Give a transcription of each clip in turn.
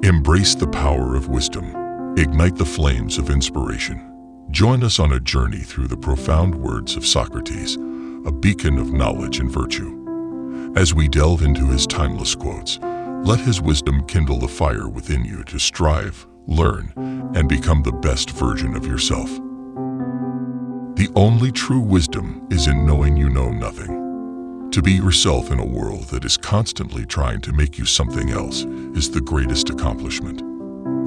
Embrace the power of wisdom. Ignite the flames of inspiration. Join us on a journey through the profound words of Socrates, a beacon of knowledge and virtue. As we delve into his timeless quotes, let his wisdom kindle the fire within you to strive, learn, and become the best version of yourself. The only true wisdom is in knowing you know nothing. To be yourself in a world that is constantly trying to make you something else is the greatest accomplishment.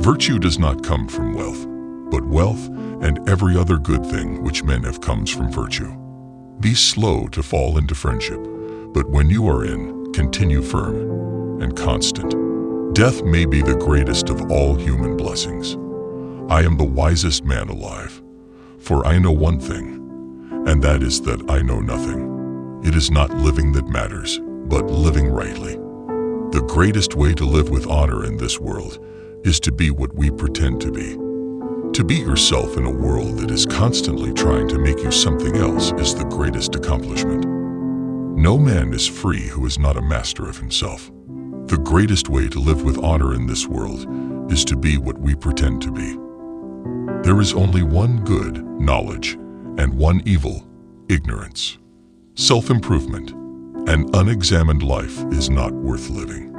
Virtue does not come from wealth, but wealth and every other good thing which men have comes from virtue. Be slow to fall into friendship, but when you are in, continue firm and constant. Death may be the greatest of all human blessings. I am the wisest man alive, for I know one thing, and that is that I know nothing. It is not living that matters, but living rightly. The greatest way to live with honor in this world is to be what we pretend to be. To be yourself in a world that is constantly trying to make you something else is the greatest accomplishment. No man is free who is not a master of himself. The greatest way to live with honor in this world is to be what we pretend to be. There is only one good, knowledge, and one evil, ignorance. Self-improvement, an unexamined life is not worth living.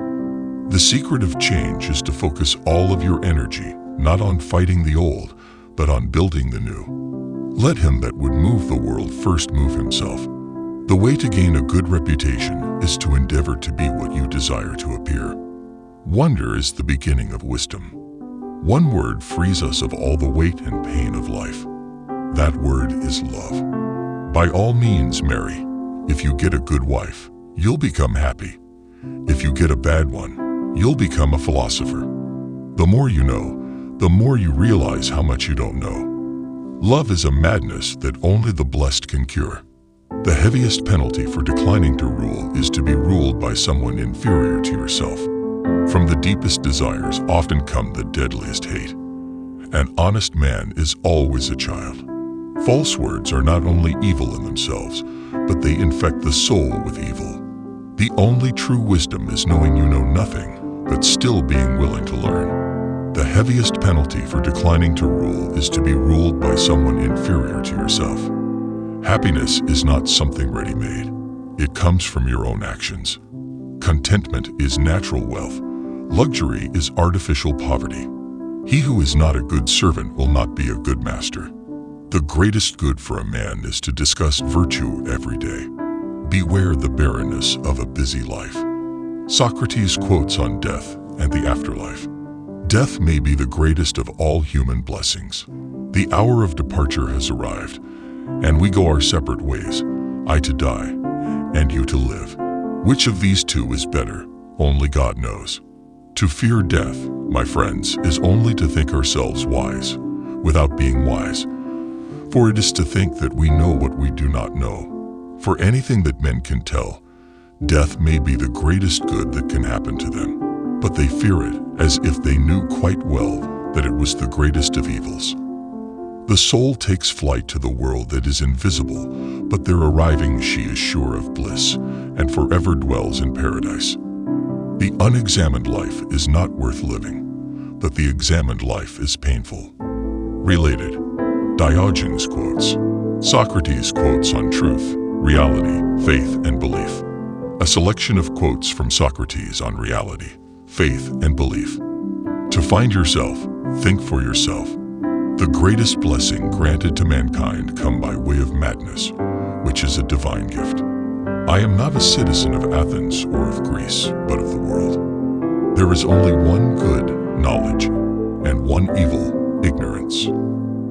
The secret of change is to focus all of your energy not on fighting the old, but on building the new. Let him that would move the world first move himself. The way to gain a good reputation is to endeavor to be what you desire to appear. Wonder is the beginning of wisdom. One word frees us of all the weight and pain of life. That word is love. By all means, marry. If you get a good wife, you'll become happy. If you get a bad one, you'll become a philosopher. The more you know, the more you realize how much you don't know. Love is a madness that only the blessed can cure. The heaviest penalty for declining to rule is to be ruled by someone inferior to yourself. From the deepest desires often come the deadliest hate. An honest man is always a child. False words are not only evil in themselves, but they infect the soul with evil. The only true wisdom is knowing you know nothing, but still being willing to learn. The heaviest penalty for declining to rule is to be ruled by someone inferior to yourself. Happiness is not something ready-made. It comes from your own actions. Contentment is natural wealth. Luxury is artificial poverty. He who is not a good servant will not be a good master. The greatest good for a man is to discuss virtue every day. Beware the barrenness of a busy life. Socrates quotes on death and the afterlife. Death may be the greatest of all human blessings. The hour of departure has arrived, and we go our separate ways, I to die, and you to live. Which of these two is better? Only God knows. To fear death, my friends, is only to think ourselves wise, without being wise. For it is to think that we know what we do not know. For anything that men can tell, death may be the greatest good that can happen to them. But they fear it as if they knew quite well that it was the greatest of evils. The soul takes flight to the world that is invisible, but there arriving she is sure of bliss, and forever dwells in paradise. The unexamined life is not worth living, but the examined life is painful. Related. Diogenes quotes. Socrates quotes on truth, reality, faith, and belief. A selection of quotes from Socrates on reality, faith, and belief. To find yourself, think for yourself. The greatest blessing granted to mankind come by way of madness, which is a divine gift. I am not a citizen of Athens or of Greece, but of the world. There is only one good, knowledge, and one evil, ignorance.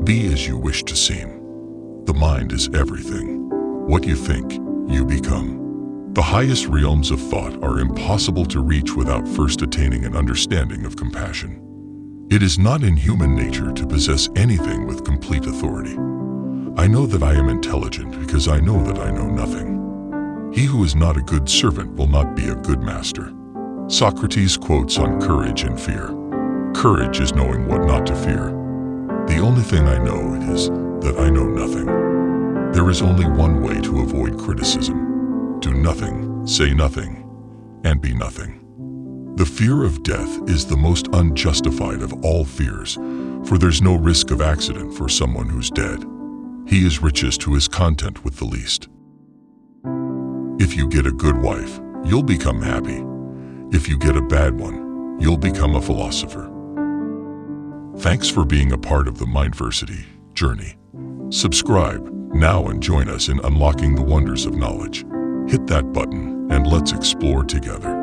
Be as you wish to seem. The mind is everything. What you think, you become. The highest realms of thought are impossible to reach without first attaining an understanding of compassion. It is not in human nature to possess anything with complete authority. I know that I am intelligent because I know that I know nothing. He who is not a good servant will not be a good master. Socrates quotes on courage and fear. Courage is knowing what not to fear. The only thing I know is that I know nothing. There is only one way to avoid criticism. Do nothing, say nothing, and be nothing. The fear of death is the most unjustified of all fears, for there's no risk of accident for someone who's dead. He is richest who is content with the least. If you get a good wife, you'll become happy. If you get a bad one, you'll become a philosopher. Thanks for being a part of the Mindversity journey. Subscribe now and join us in unlocking the wonders of knowledge. Hit that button and let's explore together.